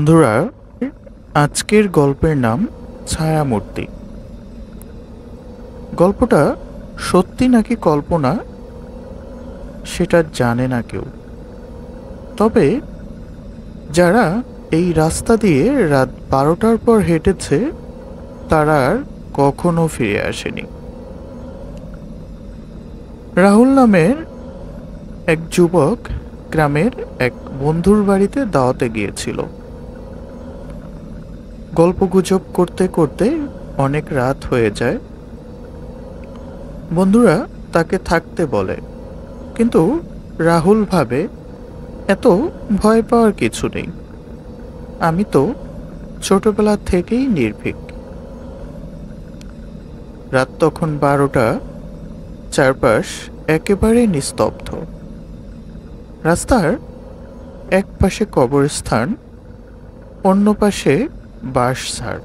বন্ধুরা, আজকের গল্পের নাম ছায়ামূর্তি। গল্পটা সত্যি নাকি কল্পনা সেটা জানে না কেউ। তবে যারা এই রাস্তা দিয়ে রাত 12টার পর হেঁটেছে তারা আর কখনো ফিরে আসেনি। রাহুল নামের এক যুবক গ্রামের এক বন্ধুর বাড়িতে দাওয়াতে গিয়েছিল। গল্পগুজব করতে করতে অনেক রাত হয়ে যায়। বন্ধুরা তাকে থাকতে বলে, কিন্তু রাহুল ভাবে এত ভয় পাওয়ার কিছু নেই, আমি তো ছোটবেলা থেকেই নির্ভীক। রাত তখন 12টা, চারপাশ একেবারে নিস্তব্ধ। রাস্তার এক পাশে কবরস্থান, অন্য পাশে বাঁশঝাড়।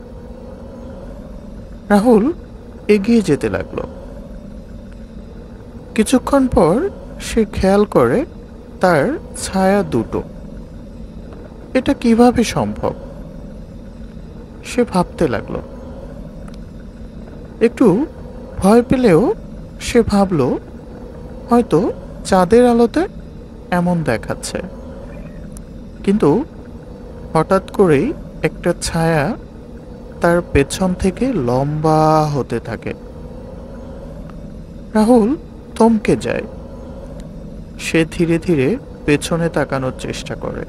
রাহুল এগিয়ে যেতে লাগলো। কিছুক্ষণ পর সে খেয়াল করে তার ছায়া দুটো। এটা কিভাবে সম্ভব? সে ভাবতে লাগলো। একটু ভয় পেলেও সে ভাবল হয়তো চাঁদের আলোতে এমন দেখাচ্ছে। কিন্তু হঠাৎ করেই একটা ছায়া তার পেছন থেকে লম্বা হতে থাকে। রাহুল থমকে যায়। সে ধীরে ধীরে পেছনে তাকানোর চেষ্টা করে।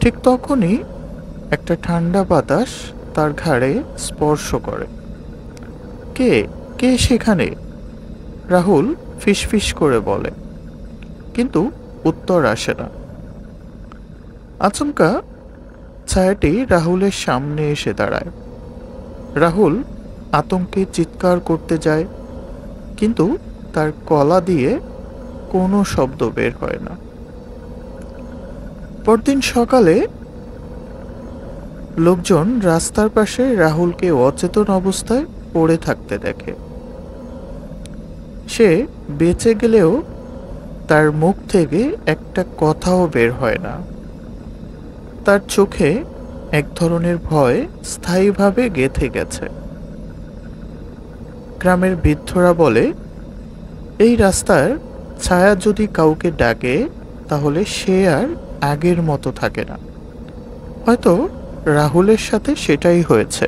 ঠিক তখনই একটা ঠান্ডা বাতাস তার ঘাড়ে স্পর্শ করে। কে কে সেখানে? রাহুল ফিসফিস করে বলে, কিন্তু উত্তর আসে না। আচমকা ছায়াটি রাহুলের সামনে এসে দাঁড়ায়। রাহুল আতঙ্কে চিৎকার করতে যায়, কিন্তু তার গলা দিয়ে কোনো শব্দ বের হয় না। পরদিন সকালে লোকজন রাস্তার পাশে রাহুলকে অচেতন অবস্থায় পড়ে থাকতে দেখে। সে বেঁচে গেলেও তার মুখ থেকে একটা কথাও বের হয় না। তার চোখে এক ধরনের ভয় স্থায়ীভাবে গেঁথে গেছে। গ্রামের বৃদ্ধরা বলে, এই রাস্তার ছায়া যদি কাউকে ডাকে তাহলে সে আর আগের মতো থাকে না। হয়তো রাহুলের সাথে সেটাই হয়েছে।